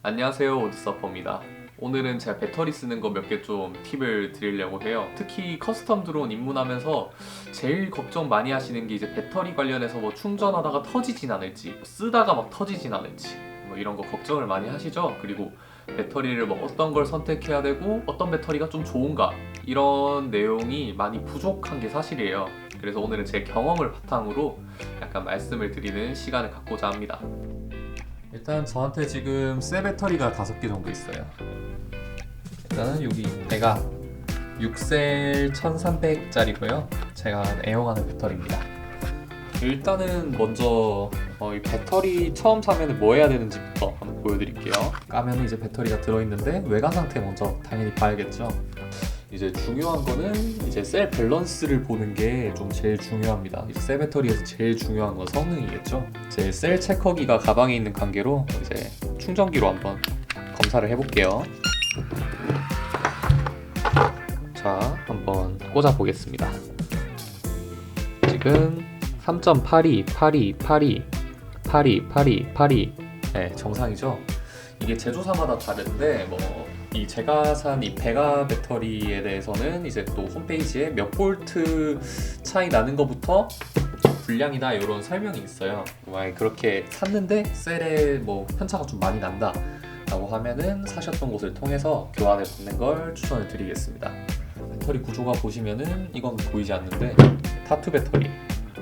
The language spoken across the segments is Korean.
안녕하세요, 오드서퍼입니다. 오늘은 제가 배터리 쓰는 거 몇 개 좀 팁을 드리려고 해요. 특히 커스텀 드론 입문하면서 제일 걱정 많이 하시는 게 이제 배터리 관련해서 뭐 충전하다가 터지진 않을지, 뭐 쓰다가 막 터지진 않을지, 뭐 이런 거 걱정을 많이 하시죠. 그리고 배터리를 뭐 어떤 걸 선택해야 되고 어떤 배터리가 좀 좋은가, 이런 내용이 많이 부족한 게 사실이에요. 그래서 오늘은 제 경험을 바탕으로 약간 말씀을 드리는 시간을 갖고자 합니다. 일단 저한테 지금 새 배터리가 5개 정도 있어요. 일단은 여기 배가 6셀 1300짜리고요. 제가 애용하는 배터리입니다. 일단은 먼저 이 배터리 처음 사면 뭐 해야 되는지부터 한번 보여드릴게요. 까면 이제 배터리가 들어있는데 외관 상태 먼저 당연히 봐야겠죠. 이제 중요한 거는 이제 셀 밸런스를 보는 게 좀 제일 중요합니다. 이제 셀 배터리에서 제일 중요한 건 성능이겠죠. 제 셀 체커기가 가방에 있는 관계로 이제 충전기로 한번 검사를 해볼게요. 자, 한번 꽂아 보겠습니다. 지금 3.82 네, 정상이죠. 이게 제조사마다 다른데 이 제가 산 이 베가 배터리에 대해서는 이제 또 홈페이지에 몇 볼트 차이 나는 것부터 불량이다 이런 설명이 있어요. 만약에 그렇게 샀는데 셀에 뭐 편차가 좀 많이 난다 라고 하면은 사셨던 곳을 통해서 교환을 받는 걸 추천을 드리겠습니다. 배터리 구조가 보시면은 이건 보이지 않는데 타투 배터리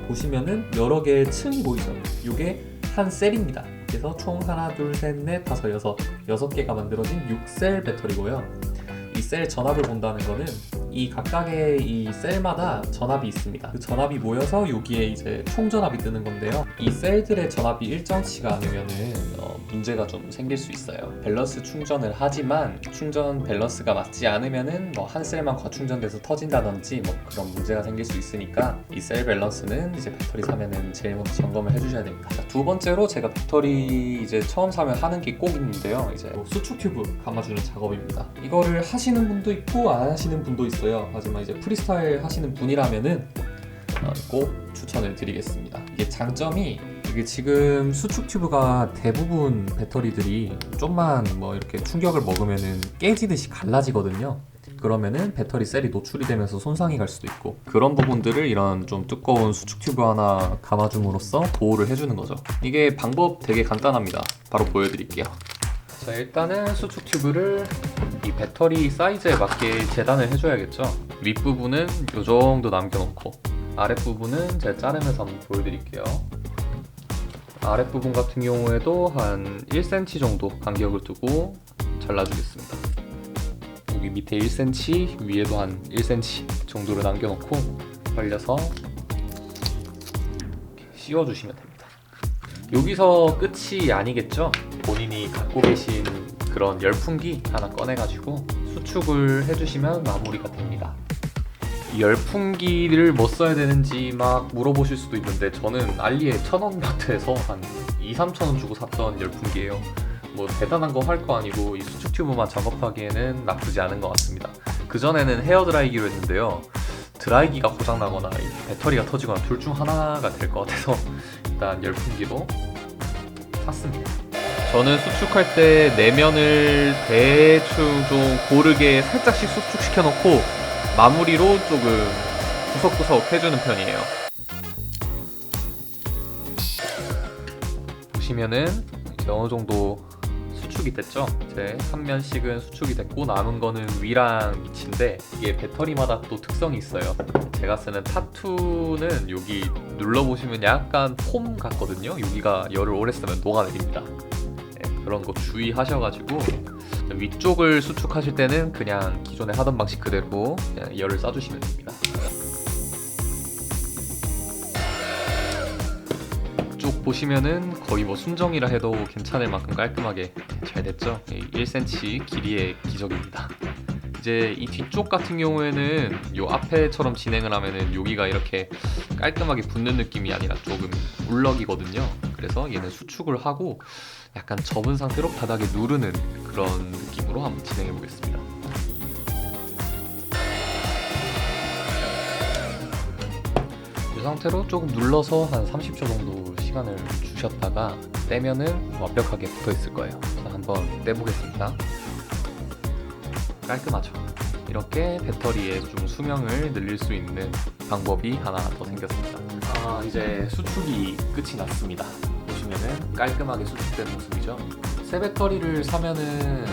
보시면은 여러 개의 층이 보이죠. 이게 한 셀입니다. 그래서 총 하나, 둘, 셋, 넷, 다섯, 여섯 개가 만들어진 6셀 배터리고요. 이 셀 전압을 본다는 거는 이 각각의 이 셀마다 전압이 있습니다. 그 전압이 모여서 여기에 이제 총 전압이 뜨는 건데요. 이 셀들의 전압이 일정치가 않으면은 문제가 좀 생길 수 있어요. 밸런스 충전을 하지만 충전 밸런스가 맞지 않으면은 한 셀만 과충전돼서 터진다든지 그런 문제가 생길 수 있으니까 이 셀 밸런스는 이제 배터리 사면은 제일 먼저 점검을 해주셔야 됩니다. 자, 두 번째로 제가 배터리 이제 처음 사면 하는 게 꼭 있는데요. 이제 수축 튜브 감아주는 작업입니다. 이거를 하시는 분도 있고 안 하시는 분도 있어요. 하지만 이제 프리스타일 하시는 분이라면은 꼭 추천을 드리겠습니다. 이게 장점이 이게 지금 수축 튜브가 대부분 배터리들이 좀만 이렇게 충격을 먹으면은 깨지듯이 갈라지거든요. 그러면은 배터리 셀이 노출이 되면서 손상이 갈 수도 있고, 그런 부분들을 이런 좀 두꺼운 수축 튜브 하나 감아줌으로써 보호를 해주는 거죠. 이게 방법 되게 간단합니다. 바로 보여드릴게요. 자, 일단은 수축 튜브를 이 배터리 사이즈에 맞게 재단을 해줘야겠죠. 윗부분은 이 정도 남겨놓고 아랫부분은 제가 자르면서 한번 보여드릴게요. 아랫부분 같은 경우에도 한 1cm 정도 간격을 두고 잘라주겠습니다. 여기 밑에 1cm, 위에도 한 1cm 정도를 남겨놓고 벌려서 씌워주시면 됩니다. 여기서 끝이 아니겠죠? 본인이 갖고 계신 그런 열풍기 하나 꺼내가지고 수축을 해주시면 마무리가 됩니다. 열풍기를 뭐 써야 되는지 막 물어보실 수도 있는데, 저는 알리에 1000원 마트에서 한 2-3천원 주고 샀던 열풍기예요. 대단한 거 할 거 아니고 이 수축 튜브만 작업하기에는 나쁘지 않은 것 같습니다. 그전에는 헤어드라이기로 했는데요, 드라이기가 고장나거나 배터리가 터지거나 둘 중 하나가 될 것 같아서 일단 열풍기로 샀습니다. 저는 수축할 때 내면을 대충 좀 고르게 살짝씩 수축시켜 놓고 마무리로 조금 구석구석 해주는 편이에요. 보시면은 이제 어느 정도 수축이 됐죠? 이제 한 면씩은 수축이 됐고 남은 거는 위랑 밑인데, 이게 배터리마다 또 특성이 있어요. 제가 쓰는 타투는 여기 눌러보시면 약간 폼 같거든요. 여기가 열을 오래 쓰면 녹아내립니다. 네, 그런 거 주의하셔가지고 위쪽을 수축하실 때는 그냥 기존에 하던 방식 그대로 그냥 열을 쏴주시면 됩니다. 쪽 보시면은 거의 순정이라 해도 괜찮을 만큼 깔끔하게 잘 됐죠? 1cm 길이의 기적입니다. 이제 이 뒤쪽 같은 경우에는 요 앞에처럼 진행을 하면은 여기가 이렇게 깔끔하게 붙는 느낌이 아니라 조금 울럭이거든요. 그래서 얘는 수축을 하고 약간 접은 상태로 바닥에 누르는 그런 느낌으로 한번 진행해 보겠습니다. 이 상태로 조금 눌러서 한 30초 정도 시간을 주셨다가 떼면은 완벽하게 붙어 있을 거예요. 자, 한번 떼보겠습니다. 깔끔하죠? 이렇게 배터리의 좀 수명을 늘릴 수 있는 방법이 하나 더 생겼습니다. 이제 수축이 끝이 났습니다. 보시면은 깔끔하게 수축된 모습이죠. 새 배터리를 사면은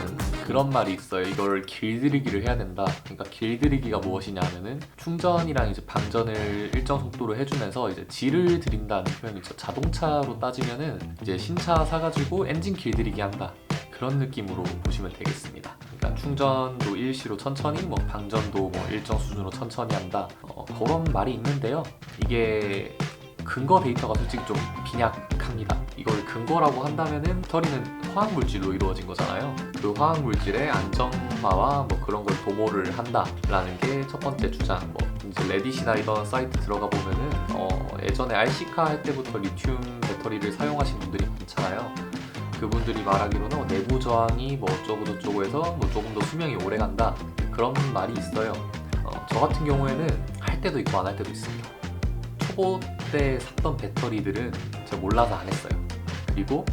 그런 말이 있어요. 이걸 길들이기를 해야 된다. 그러니까 길들이기가 무엇이냐 하면은 충전이랑 이제 방전을 일정 속도로 해주면서 이제 질을 들인다는 표현이 있죠. 자동차로 따지면은 이제 신차 사가지고 엔진 길들이기 한다. 그런 느낌으로 보시면 되겠습니다. 그러니까 충전도 일시로 천천히, 뭐 방전도 뭐 일정 수준으로 천천히 한다. 그런 말이 있는데요. 이게 근거 데이터가 솔직히 좀 빈약합니다. 이걸 근거라고 한다면은 배터리는 화학물질로 이루어진 거잖아요. 그 화학물질의 안정화와 뭐 그런 걸 도모를 한다라는 게 첫 번째 주장. 뭐 이제 레딧이나 이런 사이트 들어가 보면은 예전에 RC카 할 때부터 리튬 배터리를 사용하신 분들이 많잖아요. 그분들이 말하기로는 내부 저항이 뭐 어쩌고 저쩌고 해서 뭐 조금 더 수명이 오래 간다, 그런 말이 있어요. 저 같은 경우에는 할 때도 있고 안 할 때도 있습니다. 초보 때 샀던 배터리들은 제가 몰라서 안 했어요. 그리고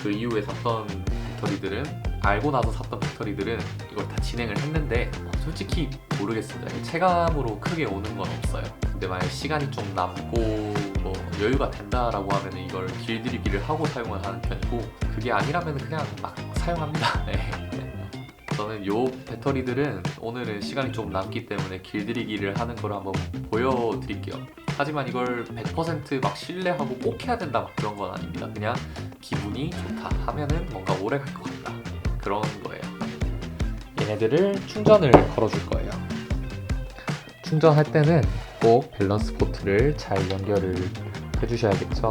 그 이후에 샀던 배터리들은, 알고 나서 샀던 배터리들은 이걸 다 진행을 했는데 솔직히 모르겠습니다. 체감으로 크게 오는 건 없어요. 근데 만약 시간이 좀 남고 뭐 여유가 된다라고 하면 이걸 길들이기를 하고 사용을 하는 편이고, 그게 아니라면 그냥 막 사용합니다. 네. 저는 요 배터리들은 오늘은 시간이 좀 남기 때문에 길들이기를 하는 걸 한번 보여드릴게요. 하지만 이걸 100% 막 신뢰하고 꼭 해야 된다 막 그런 건 아닙니다. 그냥 기분이 좋다 하면은 뭔가 오래 갈 것 같다, 그런 거예요. 얘네들을 충전을 걸어줄 거예요. 충전할 때는 꼭 밸런스 포트를 잘 연결을 해주셔야겠죠.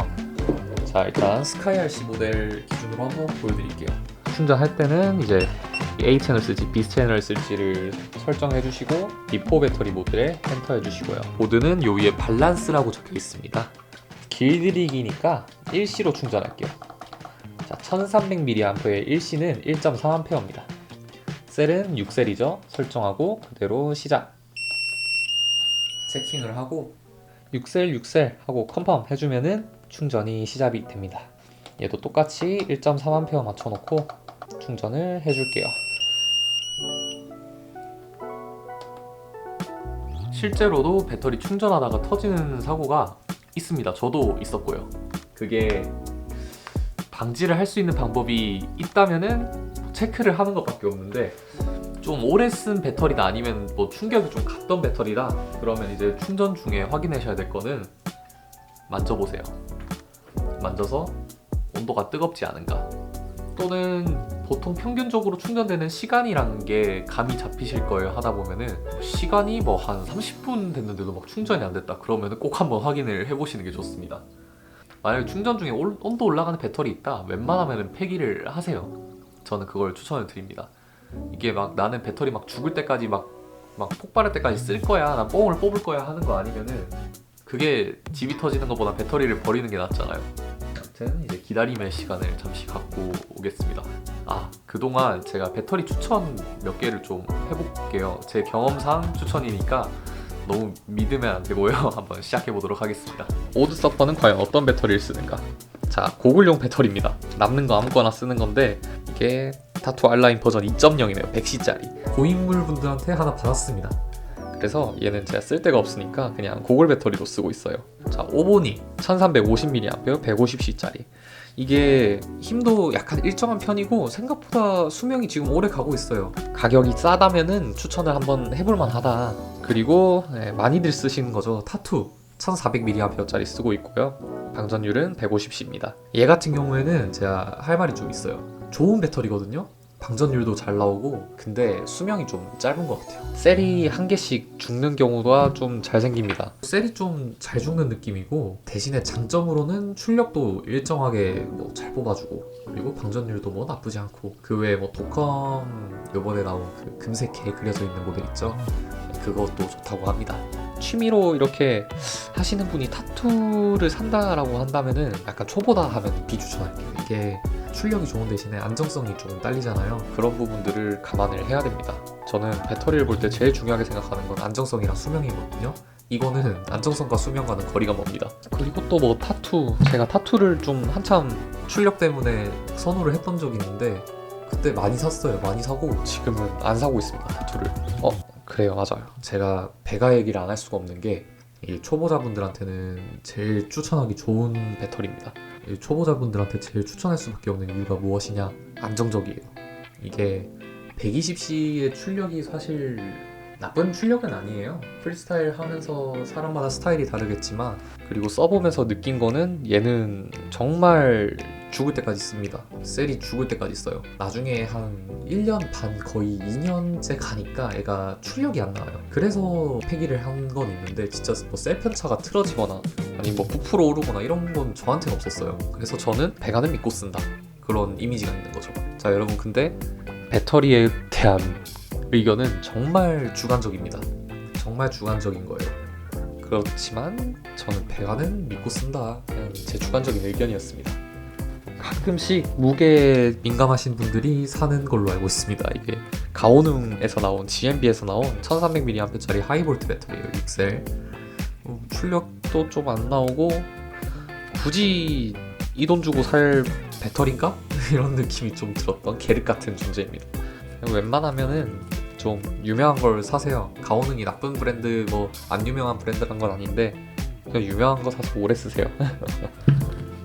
자, 일단 스카이 RC 모델 기준으로 한번 보여드릴게요. 충전할 때는 이제 A 채널 쓸지 B 채널 쓸지를 설정해 주시고, B4 배터리 모드에 엔터 해주시고요. 보드는 요 위에 밸런스라고 적혀 있습니다. 길들이기니까 일시로 충전할게요. 자, 1300mAh의 일시는 1.3A입니다. 셀은 6셀이죠. 설정하고 그대로 시작. 체킹을 하고 6셀 하고 컨펌 해주면은 충전이 시작이 됩니다. 얘도 똑같이 1.3A 맞춰놓고 충전을 해줄게요. 실제로도 배터리 충전하다가 터지는 사고가 있습니다. 저도 있었고요. 그게 방지를 할 수 있는 방법이 있다면은 체크를 하는 것밖에 없는데, 좀 오래 쓴 배터리다 아니면 뭐 충격이 좀 갔던 배터리다 그러면 이제 충전 중에 확인하셔야 될 거는 만져보세요. 만져서 온도가 뜨겁지 않은가, 또는 보통 평균적으로 충전되는 시간이라는 게 감이 잡히실 거예요. 하다 보면은 시간이 뭐 한 30분 됐는데도 막 충전이 안 됐다 그러면은 꼭 한번 확인을 해보시는 게 좋습니다. 만약에 충전 중에 온도 올라가는 배터리 있다, 웬만하면 폐기를 하세요. 저는 그걸 추천을 드립니다. 이게 막 나는 배터리 막 죽을 때까지 막 폭발할 때까지 쓸 거야, 난 뽕을 뽑을 거야 하는 거 아니면은 그게 집이 터지는 것보다 배터리를 버리는 게 낫잖아요. 아무튼 이제 기다림의 시간을 잠시 갖고 오겠습니다. 그동안 제가 배터리 추천 몇 개를 좀 해볼게요. 제 경험상 추천이니까 너무 믿으면 안 되고요. 한번 시작해 보도록 하겠습니다. 오드서퍼는 과연 어떤 배터리를 쓰는가? 자, 고글용 배터리입니다. 남는 거 아무거나 쓰는 건데, 이게 타투 알라인 버전 2.0이네요. 100C짜리. 고인물 분들한테 하나 받았습니다. 그래서 얘는 제가 쓸 데가 없으니까 그냥 고글 배터리로 쓰고 있어요. 자, 오보니 1350mAh 150C짜리. 이게 힘도 약간 일정한 편이고 생각보다 수명이 지금 오래 가고 있어요. 가격이 싸다면은 추천을 한번 해볼만 하다. 그리고 많이들 쓰시는 거죠. 타투 1400mAh짜리 쓰고 있고요. 방전율은 150C입니다. 얘 같은 경우에는 제가 할 말이 좀 있어요. 좋은 배터리거든요. 방전율도 잘 나오고, 근데 수명이 좀 짧은 것 같아요. 셀이 한 개씩 죽는 경우가 좀 잘 생깁니다. 셀이 좀 잘 죽는 느낌이고, 대신에 장점으로는 출력도 일정하게 뭐 잘 뽑아주고, 그리고 방전율도 뭐 나쁘지 않고, 그 외에 뭐 도컴 요번에 나온 그 금색 개 그려져 있는 모델 있죠? 그것도 좋다고 합니다. 취미로 이렇게 하시는 분이 타투를 산다라고 한다면은 약간 초보다 하면 비추천할게요. 이게 출력이 좋은 대신에 안정성이 좀 딸리잖아요. 그런 부분들을 감안을 해야 됩니다. 저는 배터리를 볼 때 제일 중요하게 생각하는 건 안정성이랑 수명이거든요. 이거는 안정성과 수명과는 거리가 멉니다. 그리고 또 뭐 타투, 제가 타투를 좀 한참 출력 때문에 선호를 했던 적이 있는데, 그때 많이 샀어요. 많이 사고 지금은 안 사고 있습니다. 타투를. 그래요, 맞아요. 제가 배가 얘기를 안 할 수가 없는 게 이 초보자분들한테는 제일 추천하기 좋은 배터리입니다. 이 초보자분들한테 제일 추천할 수밖에 없는 이유가 무엇이냐? 안정적이에요. 이게 120C의 출력이 사실 나쁜 출력은 아니에요. 프리스타일 하면서 사람마다 스타일이 다르겠지만, 그리고 써보면서 느낀 거는 얘는 정말 죽을 때까지 씁니다. 셀이 죽을 때까지 써요. 나중에 한 1년 반 거의 2년째 가니까 얘가 출력이 안 나와요. 그래서 폐기를 한 건 있는데 진짜 뭐 셀 편차가 틀어지거나 아니 뭐 부풀어 오르거나 이런 건 저한테는 없었어요. 그래서 저는 배가는 믿고 쓴다, 그런 이미지가 있는 거죠. 자 여러분, 근데 배터리에 대한 의견은 정말 주관적입니다. 정말 주관적인 거예요. 그렇지만 저는 배가는 믿고 쓴다, 그냥 제 주관적인 의견이었습니다. 가끔씩 무게에 민감하신 분들이 사는 걸로 알고 있습니다. 이게 가오능에서 나온, GMB에서 나온 1300mAh짜리 하이볼트 배터리예요. 6셀. 출력도 좀 안 나오고 굳이 이 돈 주고 살 배터리인가? 이런 느낌이 좀 들었던 계륵 같은 존재입니다. 웬만하면은 좀 유명한 걸 사세요. 가오능이 나쁜 브랜드, 뭐 안 유명한 브랜드란 건 아닌데 그냥 유명한 거 사서 오래 쓰세요.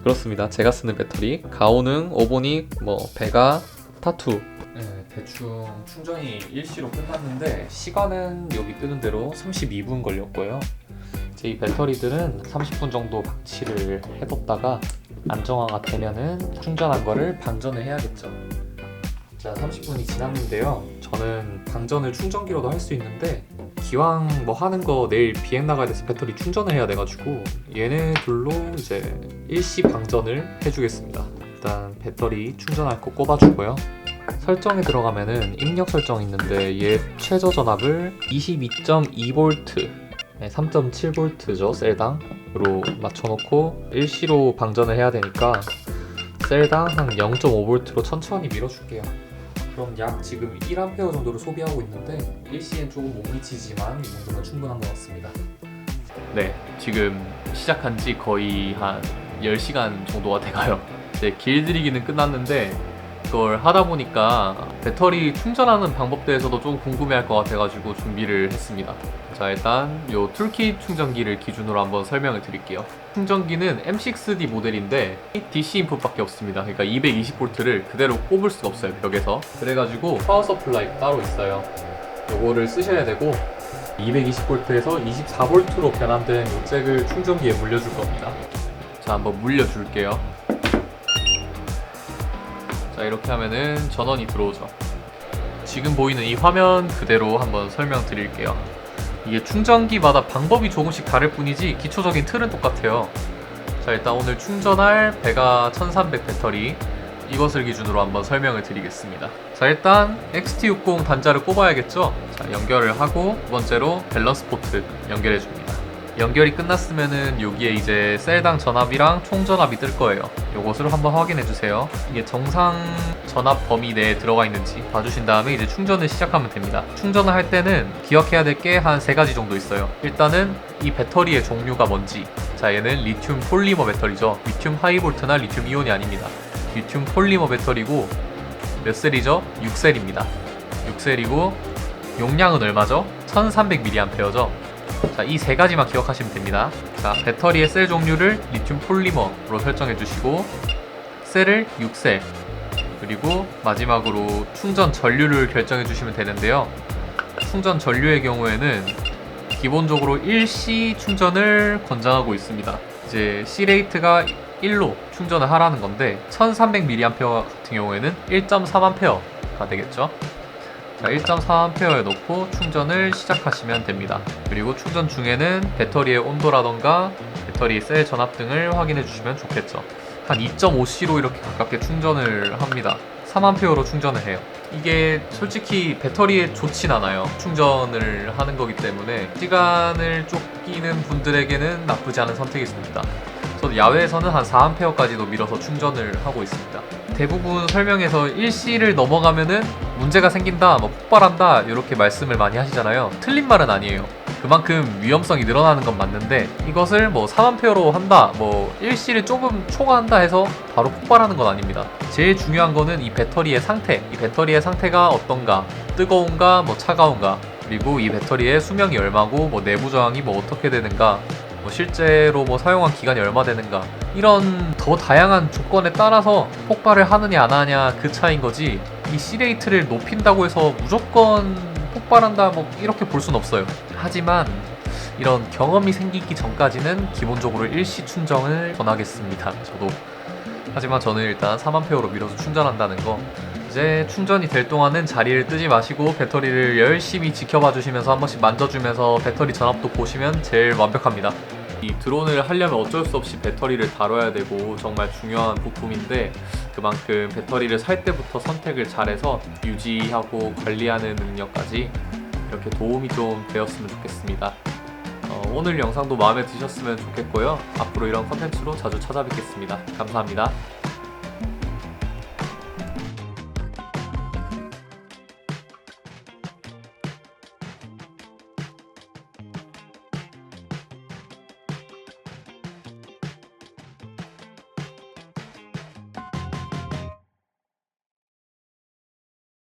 그렇습니다. 제가 쓰는 배터리 가오능, 오보닉, 뭐 베가, 타투. 네, 대충 충전이 일시로 끝났는데 시간은 여기 뜨는 대로 32분 걸렸고요. 이제 이 배터리들은 30분 정도 박치를 해뒀다가 안정화가 되면은 충전한 거를 방전을 해야겠죠. 자, 30분이 지났는데요. 저는 방전을 충전기로도 할 수 있는데 기왕 뭐 하는 거 내일 비행 나가야 돼서 배터리 충전을 해야 돼가지고 얘네 둘로 이제 일시 방전을 해주겠습니다. 일단 배터리 충전할 거 꼽아주고요. 설정에 들어가면은 입력 설정 있는데 얘 최저 전압을 22.2V 3.7V죠 셀당으로 맞춰놓고 일시로 방전을 해야 되니까 셀당 한 0.5V로 천천히 밀어줄게요. 그럼 약 지금 1A 정도를 소비하고 있는데 일시엔 조금 못 미치지만 이 정도면 충분한 것 같습니다. 네, 지금 시작한 지 거의 한 10시간 정도가 돼가요. 이제 길들이기는 끝났는데 그걸 하다 보니까 배터리 충전하는 방법 대해서도 좀 궁금해할 것 같아가지고 준비를 했습니다. 자, 일단 요 툴킷 충전기를 기준으로 한번 설명을 드릴게요. 충전기는 M6D 모델인데 DC 인풋밖에 없습니다. 그러니까 220V를 그대로 꼽을 수가 없어요, 벽에서. 그래가지고 파워 서플라이 따로 있어요. 요거를 쓰셔야 되고 220V에서 24V로 변환된 요 잭을 충전기에 물려줄 겁니다. 자, 한번 물려줄게요. 자, 이렇게 하면은 전원이 들어오죠. 지금 보이는 이 화면 그대로 한번 설명드릴게요. 이게 충전기마다 방법이 조금씩 다를 뿐이지 기초적인 틀은 똑같아요. 자, 일단 오늘 충전할 베가 1300 배터리, 이것을 기준으로 한번 설명을 드리겠습니다. 자, 일단 XT60 단자를 꼽아야겠죠. 자, 연결을 하고 두 번째로 밸런스 포트 연결해 줍니다. 연결이 끝났으면은 여기에 이제 셀당 전압이랑 총 전압이 뜰 거예요. 요것을 한번 확인해 주세요. 이게 정상 전압 범위 내에 들어가 있는지 봐주신 다음에 이제 충전을 시작하면 됩니다. 충전을 할 때는 기억해야 될 게 한 3가지 정도 있어요. 일단은 이 배터리의 종류가 뭔지. 자, 얘는 리튬 폴리머 배터리죠. 리튬 하이볼트나 리튬 이온이 아닙니다. 리튬 폴리머 배터리고 몇 셀이죠? 6셀입니다. 6셀이고 용량은 얼마죠? 1300mAh죠. 자, 이 3가지만 기억하시면 됩니다. 자, 배터리의 셀 종류를 리튬 폴리머로 설정해 주시고 셀을 6셀, 그리고 마지막으로 충전 전류를 결정해 주시면 되는데요. 충전 전류의 경우에는 기본적으로 일시 충전을 권장하고 있습니다. 이제 C레이트가 1로 충전을 하라는 건데 1300mAh 같은 경우에는 1.3A가 되겠죠. 자, 1.4A에 놓고 충전을 시작하시면 됩니다. 그리고 충전 중에는 배터리의 온도라던가 배터리 셀 전압 등을 확인해 주시면 좋겠죠. 한 2.5C로 이렇게 가깝게 충전을 합니다. 3A로 충전을 해요. 이게 솔직히 배터리에 좋진 않아요. 충전을 하는 거기 때문에 시간을 쫓기는 분들에게는 나쁘지 않은 선택이었습니다. 저도 야외에서는 한 4A까지도 밀어서 충전을 하고 있습니다. 대부분 설명에서 1C를 넘어가면은 문제가 생긴다, 뭐 폭발한다 이렇게 말씀을 많이 하시잖아요. 틀린 말은 아니에요. 그만큼 위험성이 늘어나는 건 맞는데 이것을 뭐 4A로 한다, 뭐 일시를 조금 초과한다 해서 바로 폭발하는 건 아닙니다. 제일 중요한 거는 이 배터리의 상태, 이 배터리의 상태가 어떤가, 뜨거운가 뭐 차가운가, 그리고 이 배터리의 수명이 얼마고 뭐 내부 저항이 뭐 어떻게 되는가, 뭐 실제로 뭐 사용한 기간이 얼마 되는가, 이런 더 다양한 조건에 따라서 폭발을 하느냐 안 하냐 그 차이인 거지, 이 C레이트를 높인다고 해서 무조건 폭발한다 뭐 이렇게 볼 순 없어요. 하지만 이런 경험이 생기기 전까지는 기본적으로 일시 충전을 권하겠습니다. 저도. 하지만 저는 일단 4A로 밀어서 충전한다는 거, 이제 충전이 될 동안은 자리를 뜨지 마시고 배터리를 열심히 지켜봐 주시면서 한 번씩 만져주면서 배터리 전압도 보시면 제일 완벽합니다. 이 드론을 하려면 어쩔 수 없이 배터리를 다뤄야 되고 정말 중요한 부품인데, 그만큼 배터리를 살 때부터 선택을 잘해서 유지하고 관리하는 능력까지 이렇게 도움이 좀 되었으면 좋겠습니다. 오늘 영상도 마음에 드셨으면 좋겠고요. 앞으로 이런 컨텐츠로 자주 찾아뵙겠습니다. 감사합니다.